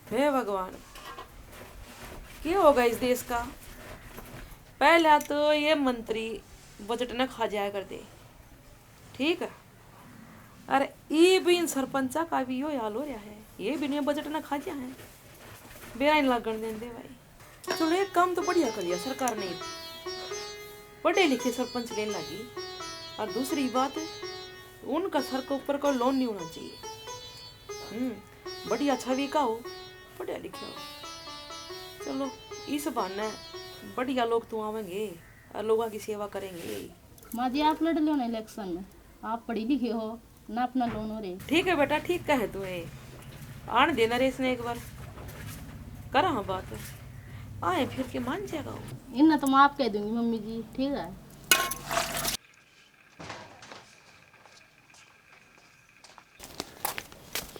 हे भगवान, क्या होगा इस देश का। पहला तो ये मंत्री बजट न खा जाया कर दे, ठीक है। अरे ये भी इन सरपंचा का भी यो हाल हो रहा है, ये भी नहीं बजट न खा जा है, बेरा इन लगन देंदे भाई। चलो एक काम तो बढ़िया कर लिया सरकार ने, पढ़े लिखे सरपंच लेने लगी। और दूसरी बात, उनका सर के ऊपर कोई लोन नहीं होना चाहिए। बढ़िया छवि का हो, पढ़े लिखे हो। चलो इस बहाने बढ़िया लोग तो आवेंगे और लोगों की सेवा करेंगे। माँ जी आप लड़ लो ना इलेक्शन में, आप पढ़ी लिखी हो ना, अपना लोन हो रहे। ठीक है बेटा, ठीक कहे तुम्हें, आने देना रेस ने एक बार करा हाँ बात, आए फिर के मान जाएगा वो। इन्ना तो मैं आप कह दूंगी मम्मी जी, ठीक है।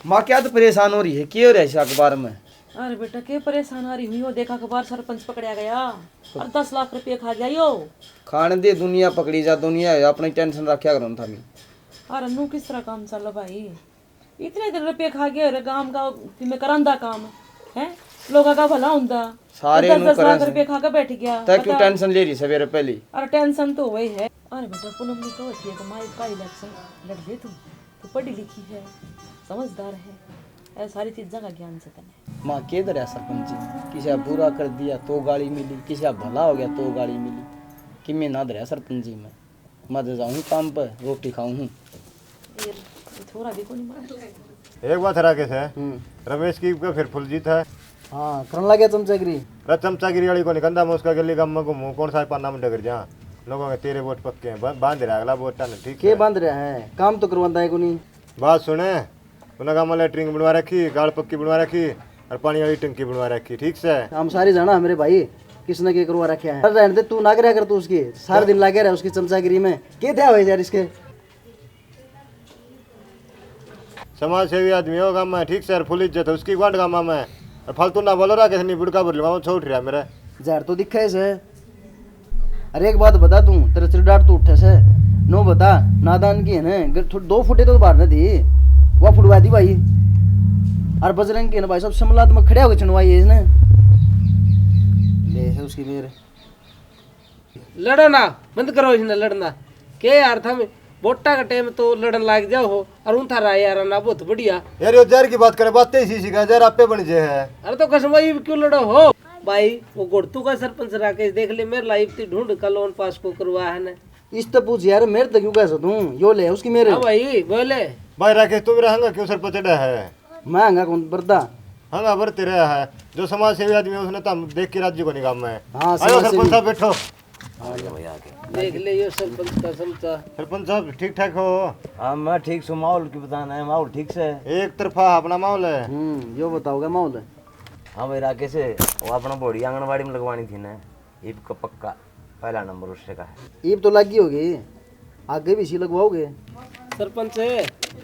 माँ क्या तो परेशान हो रही है, क्यों हो रहा है इस अखबार में? अरे बेटा के परेशान आ रही हुई हो, देखा अखबार सरपंच पकड़ा गया और 10 लाख रुपये खा गया यो। खाने दे दुनिया पकड़ी जा, दुनिया है, अपनी टेंशन रखा करो था मैं। अरे नू किस तरह काम चल भाई, इतने इतने रुपये खा गए रे, गांव का तुम्हें करांदा काम है, लोगों का भला हुंदा, सारे 10 लाख रुपये खा के बैठ गया। तय क्यों टेंशन ले रही सवेरे पहले? अरे टेंशन तो वही है। अरे बेटा पूनम ने कहा थी कि माई का इलेक्शन लड़ दे तू पढ़ी लिखी है, समझदार है, ऐसी सारी चीज़ों का ज्ञान से तने। माँ के दर है सरपंच, किसी बुरा कर दिया तो गाली मिली, किसी भला हो गया तो गाली मिली, कि मैं ना दर है सरपंची में। मैं तो जाऊँ काम पर, रोटी खाऊँ। ये थोड़ा देखो नहीं मार। एक बात हरा के है रमेश की का फिर फुल जीत है। हाँ करने लगे चमचागिरी। चमचागिरी वाली को निकंदा मैं उसका गली गम में घूमू, कौन सा पाना में डगर जा, लोगों के तेरे वोट पक्के हैं, बांध रहा अगला वोट टाने, ठीक के है। बांध रहे हैं, काम तो करवाता है को नहीं। बात सुने, उन्हें गाँव में लेटरिंग बनवा रखी, गाड़ पक्की बनवा रखी और पानी वाली टंकी बनवा रखी, ठीक से। हम सारी जाना मेरे भाई, किसने के करवा रखे हैं। रहने दे, तू ना करे कर, तू उसकी सारे दिन लगे रहे उसकी चमचागिरी में, के दिया हुआ यार इसके। समाज सेवी आदमी हो गाँव में, ठीक से, फुल इज्जत है उसकी वाट गाँव में। और फालतू ना बोलो रहा, किसी बुड़का बोल रहा छोड़ रहा मेरे जहर तो दिखा है से। अरे एक बात बता, तू तेरे सिर डांट तो उठे से नो बता, नादान की है ना, 2 फुटे तो बाहर न थी, वह फुटवा दी भाई। और बजरंग की है ना भाई, सब समलात में खड़े होकर चुनवाई है इसने, ले है उसकी मेरे। लड़ो ना, बंद करो इसने लड़ना के यार, था में वोटा का टाइम तो लड़न लाग जाओ हो, और उन थारा यार ना बहुत बढ़िया यार। ये जहर की बात करे, बातें इसी सीखा, जहर आपे बन जे है। अरे तो कसम भाई क्यों लड़ो हो भाई, वो गुड़तू का सरपंच राकेश देख ले, मेरे लाइफ थी ढूंढ का लोन पास को करवा है ना। इस तो पूछ यार, मेरे तो क्यों कह सकता हूँ, यो ले उसकी मेरे। हाँ भाई बोले भाई राकेश तू मेरा हंगा क्यों सर पचड़ा है? मैं हंगा कौन बरदा, हंगा भरते रहा है, जो समाज सेवी आदमी है उसने तो हम देख के राज्य को निकाम में। हाँ आयो सरपंच साहब बैठो। देख ले यो सरपंच का समझा। सरपंच साहब ठीक ठाक हो? हाँ मैं ठीक सू, माहौल की बताना है, माहौल ठीक से है। एक तरफा अपना माहौल है। यो बताओगे माहौल है। हाँ भाई राकेश है, वो अपना बॉडी आंगनबाड़ी में लगवानी थी ना, ईब का पक्का पहला नंबर उससे का है। ईब तो लगी होगी, आगे भी इसी लगवाओगे? सरपंच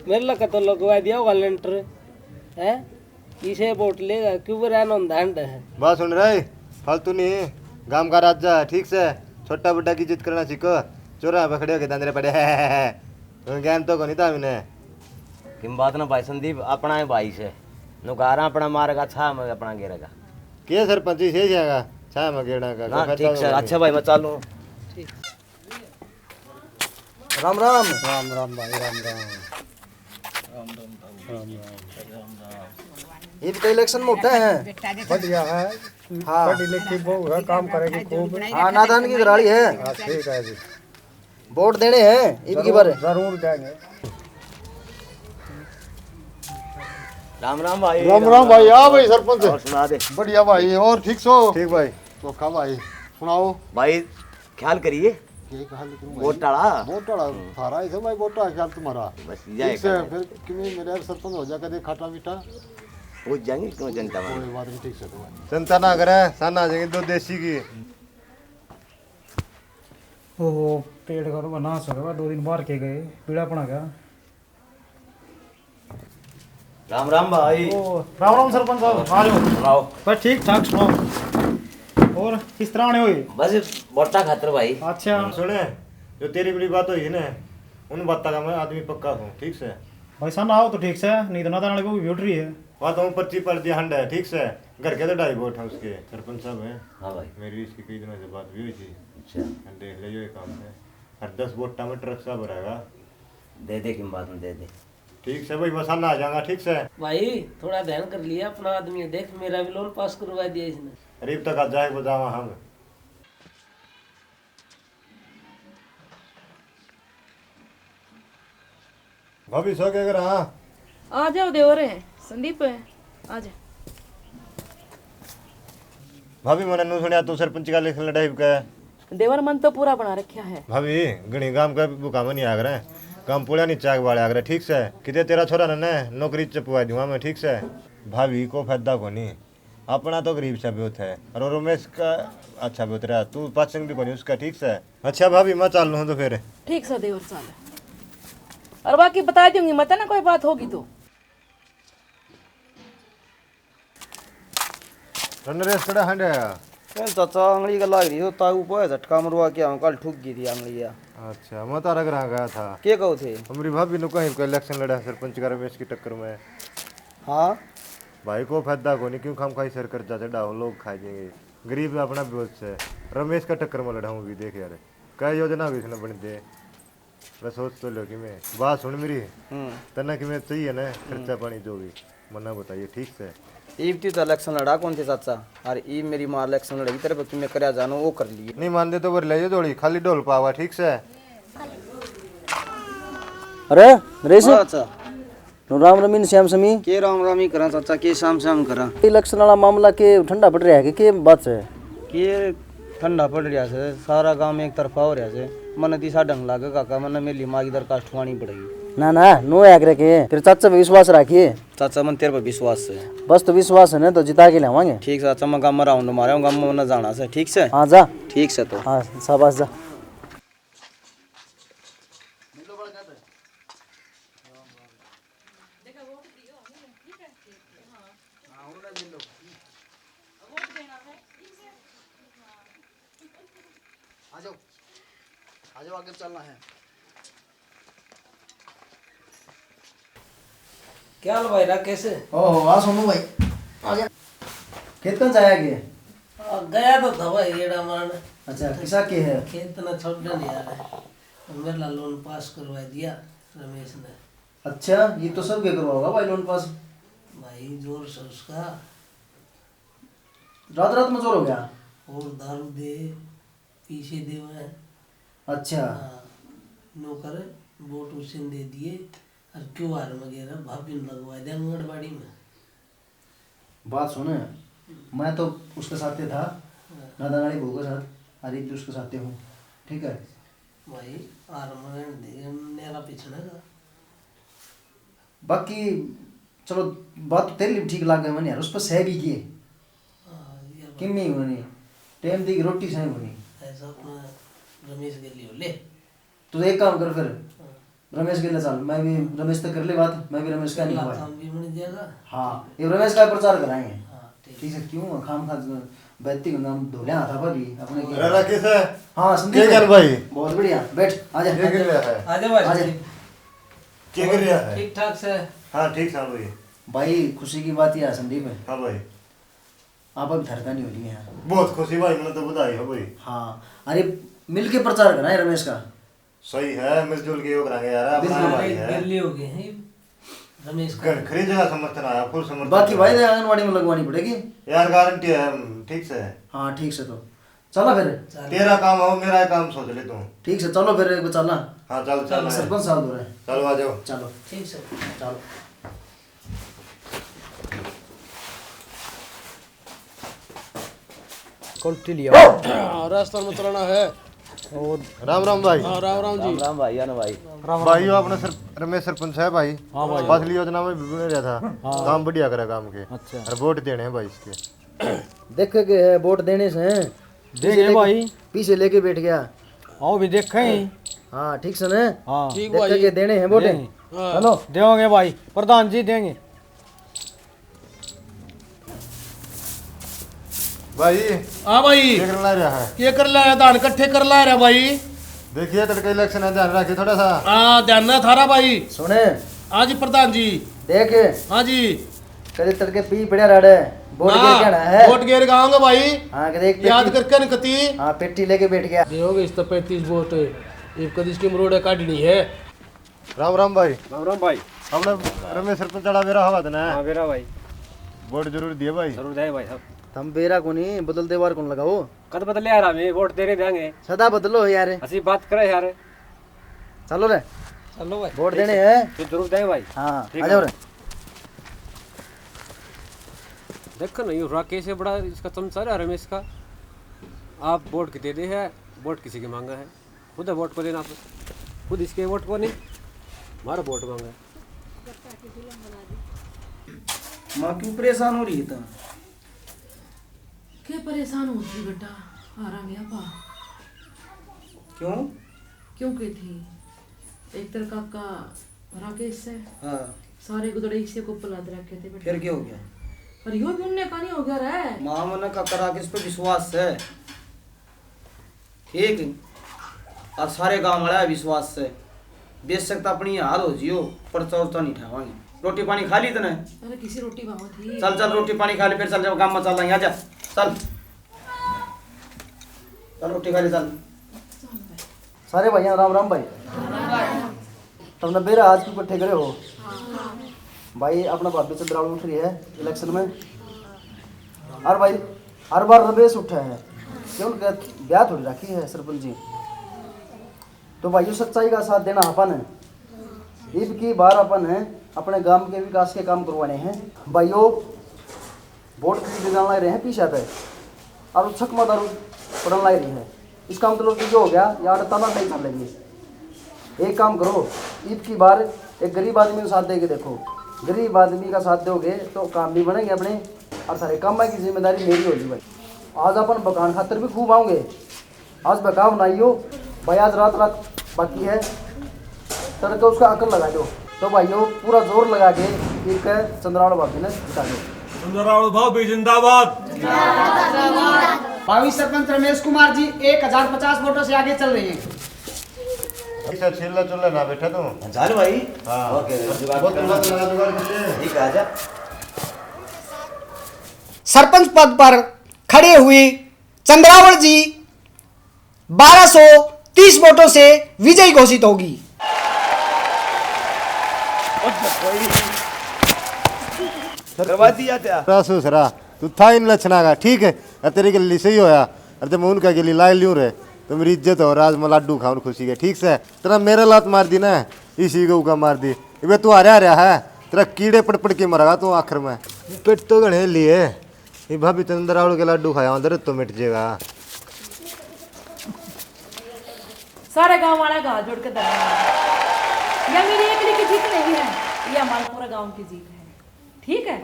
मेरे लगा तो लगवा दिया होगा लेंटर है, इसे वोट लेगा क्यों रहना धंड है। बात सुन रहे, फालतू नहीं, गांव का राजा है, ठीक से, छोटा बड़ा की इज्जत करना सीखो। चोरा पकड़े के दांदरे पड़े है ज्ञान तो को नहीं था मैंने। किम बात ना भाई संदीप, अपना है भाई से नुकारा अपना मारेगा, छा में अपना गिरेगा। के सरपंच से जाएगा छा में गिरना का ना ठीक से, अच्छा भाई मैं चालू। राम राम। राम राम भाई, राम राम। ईब तो इलेक्शन में उठे हैं। बढ़िया है, हाँ पढ़ी लिखी बहु है, काम करेगी खूब। हाँ नादान की घराड़ी है, हाँ ठीक है जी, वोट देने हैं ईब की बार। जरूर जाएंगे। राम राम भाई। राम राम भाई। आ भाई सरपंच, और सुना दे बढ़िया भाई, और ठीक सो? ठीक भाई, तो कब भाई सुनाओ। भाई, ख्याल करिए वोट टाड़ा वोट डाला सारा ऐसे भाई, वोट डाला ख्याल तुम्हारा बस ठीक जाए से। फिर कि मेरे यार सरपंच हो जाकर देख खाटा मीठा, वो जाएंगे क्यों जनता में। कोई बात नहीं, ठीक से। तो चिंता ना करे, सन आ जाएंगे 2 देसी की। ओहो पेड़ का तो बना सका, 2 दिन बाहर के गए, पीड़ा पड़ा गया। राम राम भाई। ओ राम राम सरपंच साहब, आ जाओ। सुनाओ। बस ठीक ठाक सुनाओ, और किस तरह आने हुए? बस वोटा खातर भाई। अच्छा सुने, जो तेरी बड़ी बात हुई ना, उन बातों का मैं आदमी पक्का हूँ, ठीक से। भाई सन आओ तो ठीक से, नहीं तो ना वाले को भी उठ रही है। वहाँ तो पर्ची पड़ दिया हंड है, ठीक से। घर के तो 2.5 वोट है उसके, सरपंच साहब हैं। हाँ भाई। मेरी इसकी कई दिनों से बात भी हुई थी। अच्छा हम देख ले ये काम है, हर 10 वोट में ट्रक सा भराएगा। दे दे किम बात में दे दे। ठीक से भाई, मसाला आ जाएगा, ठीक से। भाई थोड़ा ध्यान कर लिया अपना आदमी, देख मेरा भी लोन पास करवा दिया इसने। करीब तक आ जाए बजावा हम। भाभी सो क्या कर रहा? आ जाओ देवर है संदीप है, आ जा। भाभी मैंने नू सुनिया तू सरपंच का लिखने लड़ाई का है। देवर मन तो पूरा बना रखा है। भाभी गणी गांव का बुका में नहीं आग रहा है, काम पूरा नहीं चाक वाले आग रहा, ठीक से। कितने तेरा छोरा ने नौकरी चपवा दूंगा मैं, ठीक से। भाभी को फायदा को नहीं, अपना तो गरीब सा भी होता है, और रमेश का अच्छा भी होता है, तू पाचन भी को नहीं उसका, ठीक से। अच्छा भाभी मैं चल लूँ तो फिर। ठीक से देवर चल, और बाकी बता दूंगी मत ना कोई बात होगी तो। नरेश कड़ा हंडे आया। कल चाचा आंगली का लाग रही हो, ताऊ पे झटका मरवा के आऊं, कल ठुक गई थी आंगलिया। अच्छा मैं तारा ग्रह गया था। के कहो थे? हमारी भाभी ने कहीं का इलेक्शन लड़ा सरपंच का रमेश की टक्कर में। हाँ भाई को फायदा को नहीं, क्यों खाम खाई सर कर जाते डाहो, लोग खा जाएंगे, गरीब अपना विरोध से। रमेश का टक्कर में लड़ाऊँ भी, देख यार क्या योजना भी इसने बन दे। मैं सोच तो लो कि मैं बात सुन मेरी, तना कि मैं चाहिए ना खर्चा पानी जो भी मना बताइए, ठीक से। ईब थी तो इलेक्शन लड़ा कौन थे चाचा? अरे ईब मेरी माँ इलेक्शन लड़ी तेरे पे, तुम्हें करया जानो वो कर लिए। नहीं मानते तो बर ले जोड़ी खाली ढोल पावा, ठीक से। अरे नरेश चाचा राम रमीन श्याम समी के राम रामी करा चाचा, के शाम शाम करा। इलेक्शन वाला मामला के ठंडा पड़ रहा है के बात है? के ठंडा पड़ रहा है, सारा गांव में एक तरफा हो रहा है। मन दिशा ढंग लागे काका, मन मेरी माँ की दरखास्त उठानी पड़ेगी। ना ना नो आग्रह के, तेरे चाचा पे विश्वास रखिए। चाचा मन तेरे पे विश्वास है। बस तो विश्वास है ना तो जिता के लावांगे। ठीक है चाचा, मैं गाँव में राउंड मारे गाँव में न जाना से, ठीक से। हाँ जा, ठीक से। तो हाँ शाबाश जा। आ जाओ आगे चलना है। क्या हाल भाई राकेश? ओहो आ सोनू भाई आ जा। खेत में जाया के? गया तो था भाई येड़ा मान। अच्छा किसा के है? खेत ना छोड़ने नहीं आ रहा है, मेरा लोन पास करवा दिया रमेश ने। अच्छा ये तो सब के करवाओगा भाई लोन पास? भाई जोर से उसका, रात रात में जोर हो गया। और दारू दे पीछे दे मैं। अच्छा हाँ, नौकर वोट उसे दे दिए, और क्यूआर वगैरह भाभी ने लगवा दिया अंगनबाड़ी में। बात सुने, मैं तो उसके साथ ही था, नादानाड़ी बहू के साथ, अरे भी उसके साथ हूँ, ठीक है भाई आरमन दे मेरा पिछड़ा का। बाकी चलो बात तो तेरे लिए ठीक लग गई मैंने यार, उस पर सह भी किए कि नहीं बनी, टाइम दी रोटी सह बनी। ऐसा अपना रमेश के लिए ले तो एक काम कर फिर, रमेश के लिए चल, मैं भी रमेश तक कर ले बात, मैं भी रमेश का नहीं हुआ। काम भी बन जाएगा। हाँ ये रमेश का प्रचार कराएंगे। हाँ ठीक है, क्यों खाम खा बैठती का नाम धोलिया था भाभी अपने के। राकेश है। हाँ संदीप क्या कर भाई? बहुत बढ़िया, बैठ आजा। क्या कर रहा है? आजा भाई। आजा। क्या कर रहा है? ठीक ठाक से। हाँ ठीक है भाई। भाई खुशी की बात यह है संदीप है, हाँ भाई आप अभी धड़का नहीं हो रही है। बहुत खुशी भाई, मैंने तो बधाई हो भाई। हाँ अरे मिल के प्रचार करना है रमेश का। सही है, मिलजुल के योग करेंगे यार, अपना भाई है। दिल्ली हो गए हैं रमेश का। खरी जगह समर्थन आया, फुल समर्थन। बाकी भाई आंगनबाड़ी में लगवानी पड़ेगी यार, गारंटी है, ठीक से। हाँ ठीक से। तो चलो फिर, तेरा काम हो मेरा काम सोच ले तू। ठीक से चलो फिर एक बार चलना। हाँ चल चल सरपंच साहब हो रहे हैं। चलो आ जाओ। चलो ठीक से। चलो क्वालिटी लिया राजस्थान में चलाना है। राम राम भाई। राम राम जी। राम भाई या ना भाई। भाई वो अपना रमेश सरपंच है भाई। हाँ भाई। फसली योजना में भी रहा था। काम बढ़िया करा काम के। अच्छा। और वोट देने हैं भाई इसके। देखे के है वोट देने से देखे भाई, पीछे लेके बैठ गया। आओ भी देखें। हाँ ठीक से ना। हाँ ठीक भाई, के देने हैं वोट। चलो देंगे भाई, प्रधान जी देंगे। भाई हाँ भाई, देख रहा है। ये कर ला धान इकट्ठे कर ला रहा भाई। देखिए तड़के इलेक्शन है, ध्यान रखिए थोड़ा सा। हाँ ध्यान ना थारा भाई। सुने हाँ जी प्रधान जी। देख हाँ जी। कदे तड़के पी पड़या रड़े बोट गिर गया ना है वोट गिर गाऊंगा भाई हाँ कदे एक याद पेटी करके नकती हाँ पेटी लेके बैठ गया होगे इस तो 35 वोट एक कदी इसकी मरोड़े काटनी है। राम राम भाई। राम भाई। हमने रमेश सरपंच चढ़ा मेरा हवा ना हाँ मेरा भाई वोट जरूर दिए भाई। जरूर जाए भाई साहब। हम बेरा को नहीं बदलते बार कौन लगाओ कद बदले यार हमें वोट तेरे देंगे। सदा बदलो यार ऐसी बात करे यार। चलो रे चलो भाई वोट देने हैं तो जरूर देंगे भाई। हाँ ठीक आ है। जाओ रे देखो ना ये राकेश है बड़ा इसका चमचा है रमेश का। आप वोट दे दे है वोट किसी की मांगा है खुद है वोट को देना आप खुद इसके वोट को नहीं हमारा वोट मांगा है। माँ क्यों परेशान हो रही है तुम? क्या परेशान होती बेटा आराम या पा क्यों? क्यों की थी एक तरह काका राकेश से हाँ सारे गुदड़े इसे को पलाद रखे थे बेटा। फिर क्या हो गया? पर यो भी उनने कहानी हो गया रे। माँ मन का करा किस पे विश्वास है ठीक और सारे गांव वाला है विश्वास से बेच सकता अपनी हाल हो जियो पर चौथा नहीं ठावांगे। रोटी पानी खा ली तने? अरे किसी रोटी भाव थी। चल चल रोटी पानी खा ली फिर चल जब गांव में चल रहा आजा चल चल रोटी खा ली चल। सारे भैया राम राम भाई तुमने बेरा आज क्यों इकट्ठे करे हो भाई? अपना भाभी चंद्रावली उठ रही है इलेक्शन में और भाई हर बार रमेश उठा है क्यों ब्याह थोड़ी रखी है सरपंच जी। तो भाई सच्चाई का साथ देना अपन है ईद की बार अपन है अपने गांव के विकास के काम करवाने हैं भाइयों। वोट खरीदने लग रहे हैं पीछे पे और छक दारू पड़न लग रही है। इसका मतलब कि जो हो गया यार तना नहीं कर लेंगे। एक काम करो ईद की बार एक गरीब आदमी को साथ दे के देखो। गरीब आदमी का साथ दोगे तो काम भी बनेंगे अपने और सारे काम की जिम्मेदारी मेरी होगी भाई। आज अपन बकान खातर भी खूब आओगे। आज बका बनाइयो भाई आज रात बाकी है तड़के उसका अकल लगा दो। तो भाइयों पूरा जोर लगा के एक चंद्रावल भाभी ने जिता दो। चंद्रावल भाभी जिंदाबाद। भावी सरपंच रमेश कुमार जी 1050 वोटों से आगे चल रही हैं। अच्छा चिल्ला चुल्ला ना बैठा तू झाल भाई हाँ ओके बहुत जुगाड़ कर ले। ठीक है आजा। सरपंच पद पर खड़े हुए चंद्रावल जी 1230 वोटों से विजयी घोषित होगी। करवा दिया था ससुरा तू था इन लक्षणा का ठीक है और तेरे के लिए सही होया और जब मैं उनका के लिए लाई लियूँ रे तो मेरी इज्जत हो आज मैं लाडू खाऊं खुशी के ठीक से। तेरा मेरा लात मार दी ना इसी को का मार दी इबे तू आ रहा है तेरा कीड़े पड़ के मरेगा तू आखिर में। पेट तो गणे लिए ये भाभी चंद्रावल के लाडू खाया दर्द तो मिट जाएगा। सारे गांव वाला हाथ जोड़ के धन्यवाद। यह मेरी एक की जीत नहीं है ये हमारे पूरा गांव की जीत है ठीक है।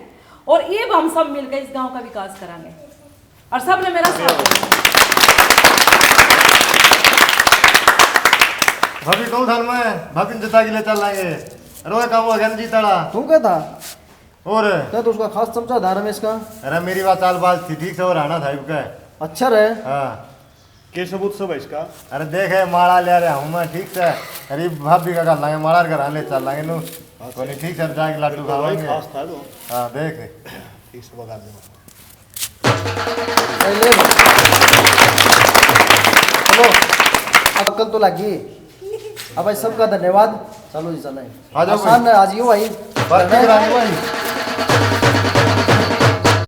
और ये हम सब मिलकर इस गांव का विकास करांगे और सब ने मेरा साथ दिया। भाभी कौन थान में भाभी जता के लिए चल लाएंगे रोए काम हो गया जीताड़ा तू क्या था और क्या तो उसका खास चमचा था रमेश का? अरे मेरी बात चालबाज थी ठीक से और आना था इसका। अच्छा रहे हाँ के सबूत सब है इसका? अरे देखे माला ले रहे हूँ मैं ठीक से। अरे भाभी का कर लाएंगे माला घर ले चल लाएंगे नू कोई ठीक से जाके लाडू खावाएंगे। हाँ देख ठीक से बगा दे। चलो अब कल तो लगी अब भाई सबका धन्यवाद। चलो जी चलें आ जाओ आसान है आज ही भाई भाई